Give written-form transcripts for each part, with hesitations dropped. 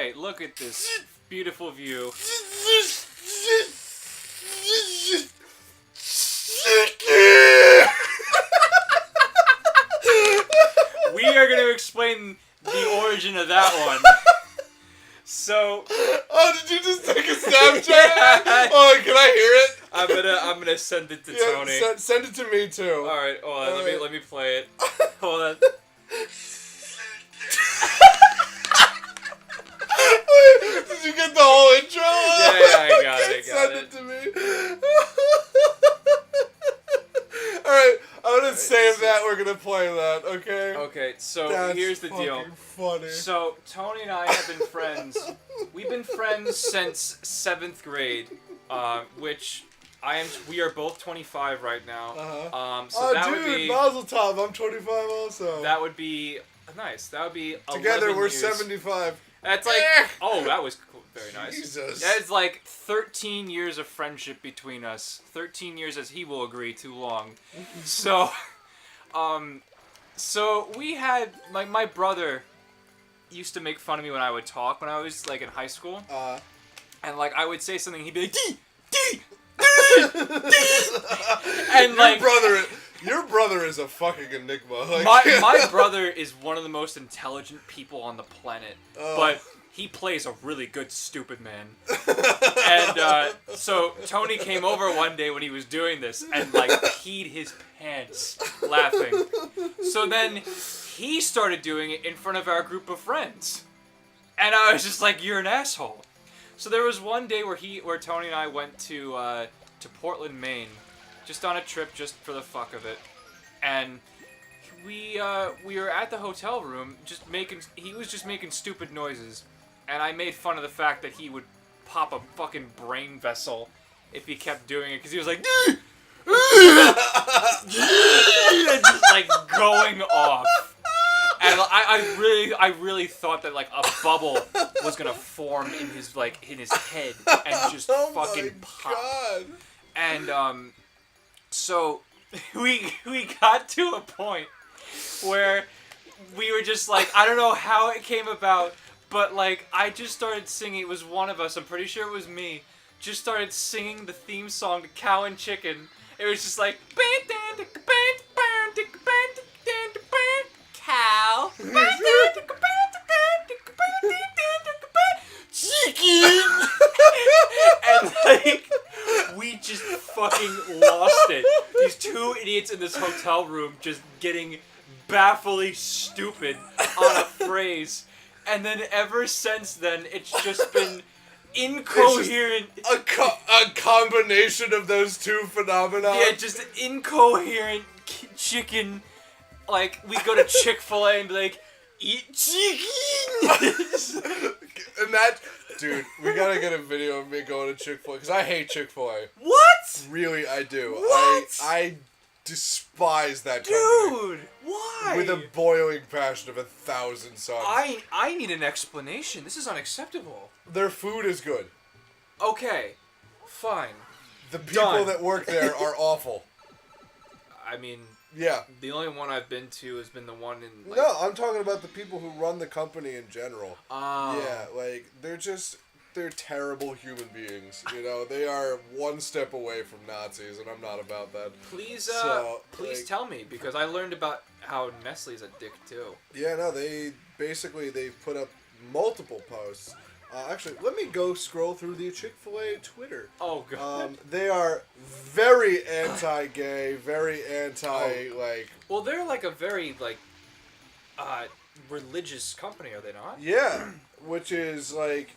right, look at this beautiful view. We are going to explain the origin of that one. So, oh, did you just take a Snapchat? Yeah. Oh, can I hear it? I'm gonna send it to Tony. Send it to me too. All right, hold on. Let me play it. Hold on. Did you get the whole intro? Yeah, I got it. Send it to me. All right, I'm gonna save that. We're gonna play that. Okay. Okay. So That's here's the deal. Funny. So Tony and I have been friends. We've been friends since 7th grade, which we are both 25 right now. So that would be Mazel tov. I'm 25 also. That would be nice. That would be together 11 we're years. 75. That's like oh, that was cool. Very nice. Jesus. That's like 13 years of friendship between us. 13 years, as he will agree, too long. So, so we had my brother used to make fun of me when I would talk when I was like in high school. And like I would say something, he'd be like, D, and like your brother is a fucking enigma. Like, my brother is one of the most intelligent people on the planet, but he plays a really good stupid man. And so Tony came over one day when he was doing this and like peed his pants laughing. So then he started doing it in front of our group of friends, and I was just like, "You're an asshole." So there was one day where Tony and I went to Portland, Maine, just on a trip, just for the fuck of it, and we were at the hotel room, he was just making stupid noises, and I made fun of the fact that he would pop a fucking brain vessel if he kept doing it, because he was like, just like going off. And I really thought that like a bubble was gonna form in his head and just fucking pop. God. And so we got to a point where we were just like, I don't know how it came about, but like I just started singing. It was one of us. I'm pretty sure it was me. Just started singing the theme song to Cow and Chicken. It was just like cow. Chicken. And like we just fucking lost it. These two idiots in this hotel room just getting bafflingly stupid on a phrase. And then ever since then, it's just been incoherent. A combination of those two phenomena. Yeah, just incoherent chicken. Like, we go to Chick-fil-A and be like, eat chicken! And that, dude, we gotta get a video of me going to Chick-fil-A, because I hate Chick-fil-A. What? Really, I do. What? I despise that company. Dude, why? With a boiling passion of 1,000 suns. I need an explanation. This is unacceptable. Their food is good. Okay, fine. The people that work there are awful. I mean... Yeah. The only one I've been to has been the one in... Like, no, I'm talking about the people who run the company in general. Oh. Yeah, like, they're terrible human beings. You know, they are one step away from Nazis, and I'm not about that. Please, please like, tell me, because I learned about how Nestle's a dick, too. Yeah, no, they put up multiple posts. Actually, let me go scroll through the Chick-fil-A Twitter. Oh, God. They are very anti-gay, very like... Well, they're like a very, like, religious company, are they not? Yeah, which is like...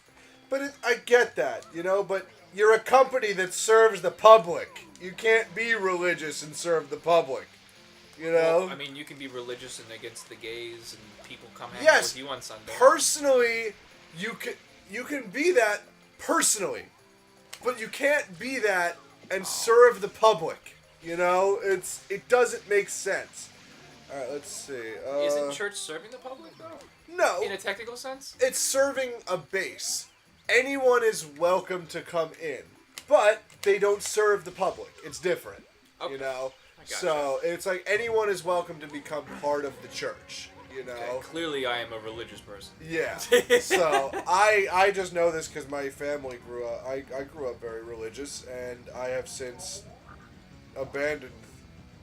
But I get that, you know, but you're a company that serves the public. You can't be religious and serve the public, you know? Well, I mean, you can be religious and against the gays and people come hang yes, with you on Sunday. Personally, you can be that personally, but you can't be that and serve the public. You know, it doesn't make sense. All right, let's see. Isn't church serving the public though? No. In a technical sense? It's serving a base. Anyone is welcome to come in, but they don't serve the public. It's different. Okay. You know? I gotcha. So it's like anyone is welcome to become part of the church. you know. Okay, clearly, I am a religious person. Yeah. So I just know this because my family grew up. I grew up very religious, and I have since abandoned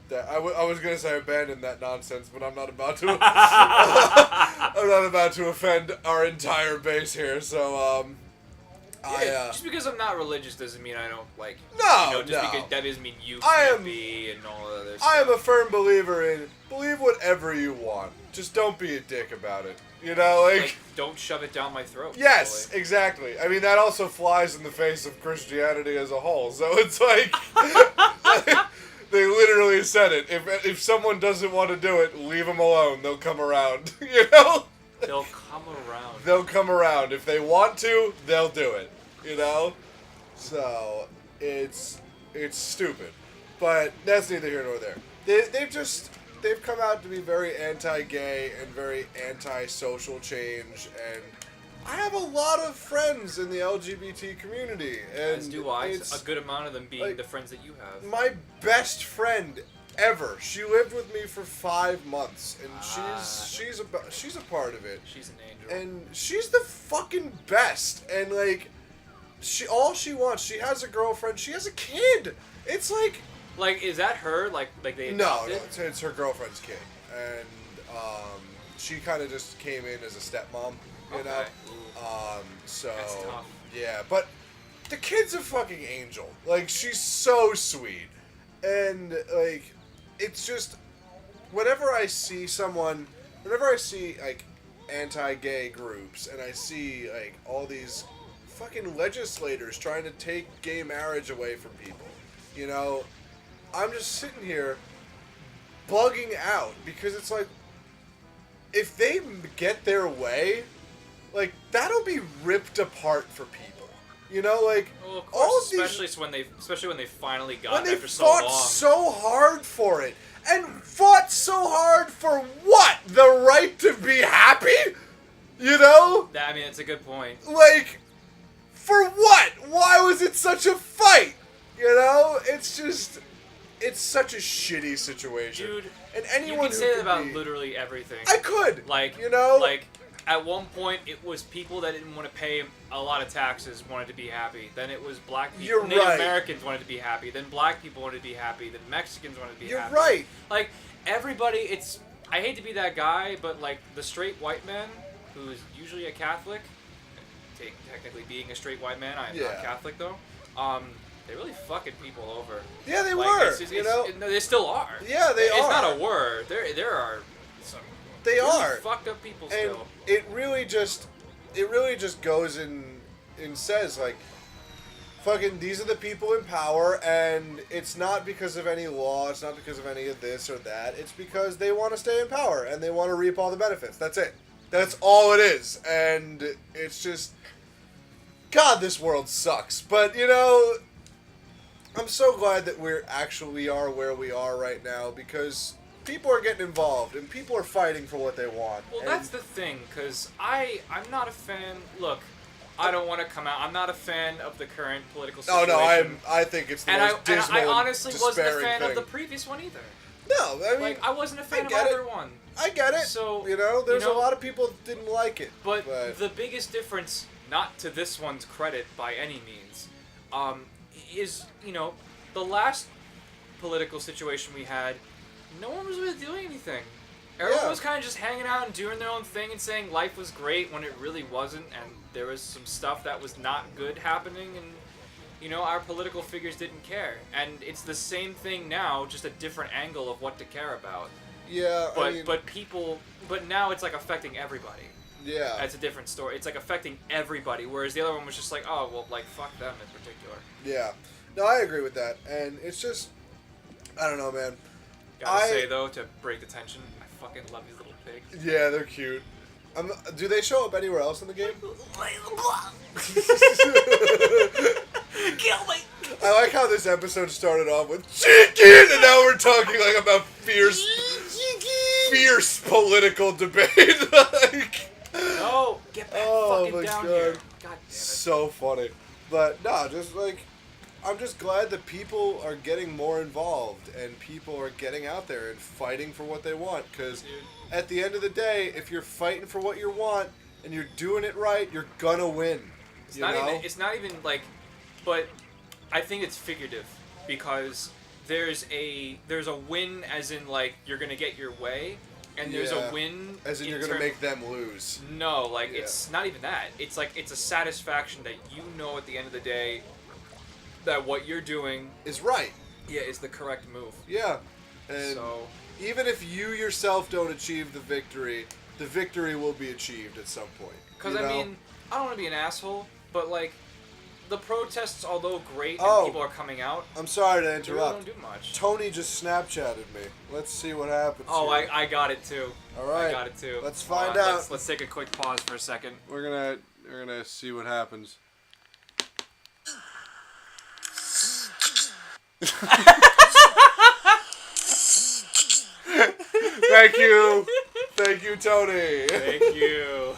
that. I was gonna say abandon that nonsense, but I'm not about to. I'm not about to offend our entire base here. So just because I'm not religious doesn't mean I don't like. No, because that doesn't mean you I can't am- be and all that other stuff. I am a firm believer in believe whatever you want. Just don't be a dick about it. You know, like don't shove it down my throat. yes, exactly. I mean, that also flies in the face of Christianity as a whole. So it's like they literally said it. If someone doesn't want to do it, leave them alone. They'll come around. You know. They'll come around. They'll come around. If they want to, they'll do it. You know? So, it's stupid. But that's neither here nor there. They've come out to be very anti-gay and very anti-social change, and I have a lot of friends in the LGBT community. And as do I. A good amount of them being like, the friends that you have. My best friend ever. She lived with me for 5 months, and she's a part of it. She's an angel, and she's the fucking best. And like, all she wants. She has a girlfriend. She has a kid. It's like is that her? Like they adopted? No, it's her girlfriend's kid, and she kind of just came in as a stepmom. You know, so that's tough. Yeah, but the kid's a fucking angel. Like, she's so sweet, and like. It's just, whenever I see like anti-gay groups, and I see like all these fucking legislators trying to take gay marriage away from people, you know, I'm just sitting here bugging out because it's like, if they get their way, like that'll be ripped apart for people. You know, like well, of course, all of especially when they finally got when they after so long. fought so hard for it, and fought so hard for what? The right to be happy? You know? I mean, it's a good point. Like, for what? Why was it such a fight? You know? It's just, it's such a shitty situation. Dude, and anyone you can say that about literally everything. I could. Like, you know? Like, at one point, it was people that didn't want to pay a lot of taxes wanted to be happy. Then it was black people. You're Native right. Americans wanted to be happy. Then black people wanted to be happy. Then Mexicans wanted to be happy. You're right. Like, everybody, it's... I hate to be that guy, but, like, the straight white man, who's usually a Catholic, technically being a straight white man, I am not Catholic, though, they really fucking people over. Yeah, they were, you know? No, they still are. Yeah, they are. It's not a word. There are some... They really are fucked up people and still. It really just goes and says like, fucking these are the people in power, and it's not because of any law, it's not because of any of this or that, it's because they want to stay in power and they want to reap all the benefits. That's it. That's all it is. And it's just, God, this world sucks. But you know, I'm so glad that we are where we are right now, because people are getting involved, and people are fighting for what they want. Well, that's the thing, because I'm not a fan... Look, I don't want to come out... I'm not a fan of the current political situation. Oh, no, I think it's the most dismal and I honestly wasn't a fan thing. of the previous one either. No, I mean... Like, I wasn't a fan of either one. I get it. So, you know, there's a lot of people that didn't like it. But the biggest difference, not to this one's credit by any means, is, you know, the last political situation we had... No one was really doing anything. Everyone was kind of just hanging out and doing their own thing and saying life was great when it really wasn't, and there was some stuff that was not good happening, and, you know, our political figures didn't care. And it's the same thing now, just a different angle of what to care about. Yeah, but now it's like affecting everybody. Yeah. That's a different story. It's like affecting everybody, whereas the other one was just like, oh, well, like, fuck them in particular. Yeah. No, I agree with that. And it's just, I don't know, man. Gotta say, though, to break the tension, I fucking love these little pigs. Yeah, they're cute. Do they show up anywhere else in the game? Kill me! I like how this episode started off with chicken, and now we're talking like about fierce political debate. Like, no, get back fucking down here. God damn it. So funny. But, no, just like, I'm just glad that people are getting more involved and people are getting out there and fighting for what they want. Because at the end of the day, if you're fighting for what you want and you're doing it right, you're gonna win. It's not even like, but I think it's figurative because there's a win as in like you're gonna get your way, and there's a win as in you're gonna make them lose. No, like it's not even that. It's like it's a satisfaction that you know at the end of the day that what you're doing is right. Yeah, is the correct move. Yeah, and so even if you yourself don't achieve the victory will be achieved at some point. Because I mean, I don't want to be an asshole, but like the protests, although great and people are coming out. I'm sorry to interrupt. They really don't do much. Tony just Snapchatted me. Let's see what happens. Oh, here. I got it too. All right, I got it too. Let's find out. Let's take a quick pause for a second. We're gonna see what happens. Thank you, Tony. Thank you.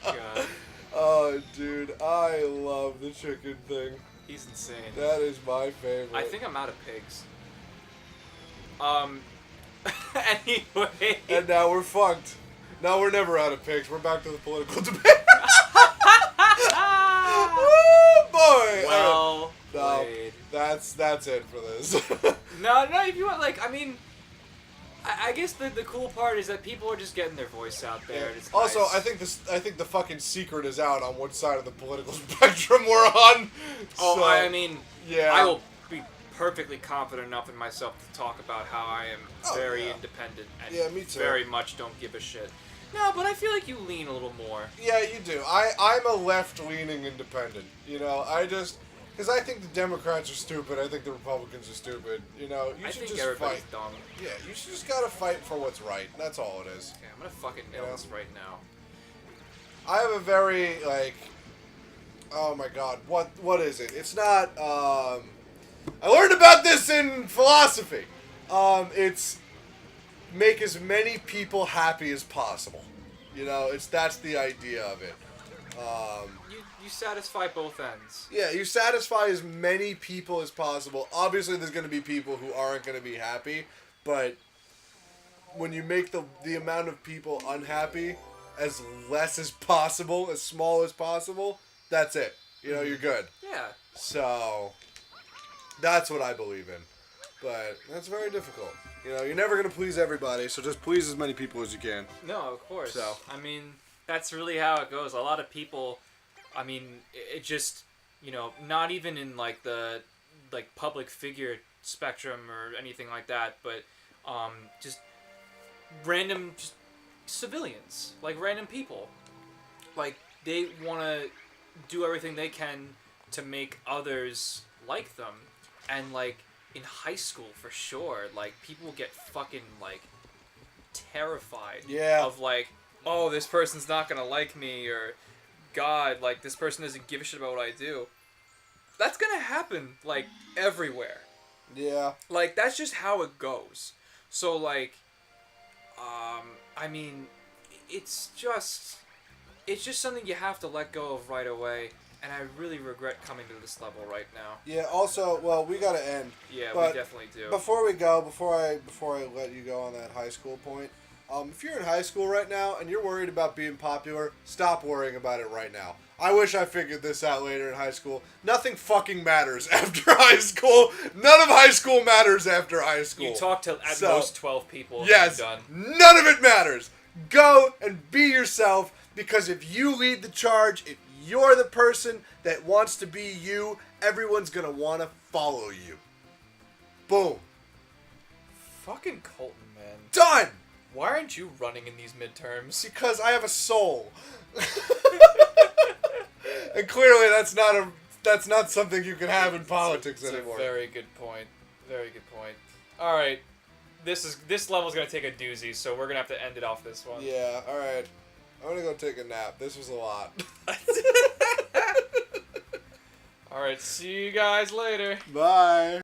God. Oh, dude, I love the chicken thing. He's insane. That is my favorite. I think I'm out of pigs. Anyway. And now we're fucked. Now we're never out of pigs. We're back to the political debate. Oh boy. Well played. That's it for this. No, if you want, like, I mean, I guess the cool part is that people are just getting their voice out there. Yeah. It's also, nice. I think the fucking secret is out on what side of the political spectrum we're on. Oh, so, I mean, yeah. I will be perfectly confident enough in myself to talk about how I am very independent and me too. very much don't give a shit. No, but I feel like you lean a little more. Yeah, you do. I'm a left-leaning independent. You know, because I think the Democrats are stupid. I think the Republicans are stupid. You know, you should just fight. Dumb. Yeah, you should just gotta fight for what's right. That's all it is. Yeah, I'm gonna fucking nail this right now. I have a very oh my god, what is it? It's not. I learned about this in philosophy. It's make as many people happy as possible. You know, that's the idea of it. You satisfy both ends. Yeah, you satisfy as many people as possible. Obviously, there's going to be people who aren't going to be happy, but when you make the amount of people unhappy as less as possible, as small as possible, that's it. You know, you're good. Yeah. So, that's what I believe in. But that's very difficult. You know, you're never going to please everybody, so just please as many people as you can. No, of course. So. I mean, that's really how it goes. A lot of people, I mean, it just, you know, not even in like the public figure spectrum or anything like that, but just random civilians, like random people. Like, they want to do everything they can to make others like them. And, like, in high school, for sure, like, people get fucking, like, terrified of, like, oh, this person's not gonna like me, or, God, like, this person doesn't give a shit about what I do. That's gonna happen, like, everywhere. Yeah. Like, that's just how it goes. So, like, I mean, it's just something you have to let go of right away. And I really regret coming to this level right now. Yeah. Also, well, we gotta end. Yeah, but we definitely do. Before we go, before I let you go on that high school point, if you're in high school right now and you're worried about being popular, stop worrying about it right now. I wish I figured this out later in high school. Nothing fucking matters after high school. None of high school matters after high school. You talk to at most 12 people. Yes. And you're done. None of it matters. Go and be yourself, because if you lead the charge, if you're the person that wants to be you, everyone's going to want to follow you. Boom. Fucking Colton, man. Done! Why aren't you running in these midterms? Because I have a soul. And clearly that's not something you can have in politics anymore. That's a very good point. Very good point. All right. This level's going to take a doozy, so we're going to have to end it off this one. Yeah, all right. I'm going to go take a nap. This was a lot. All right, see you guys later. Bye.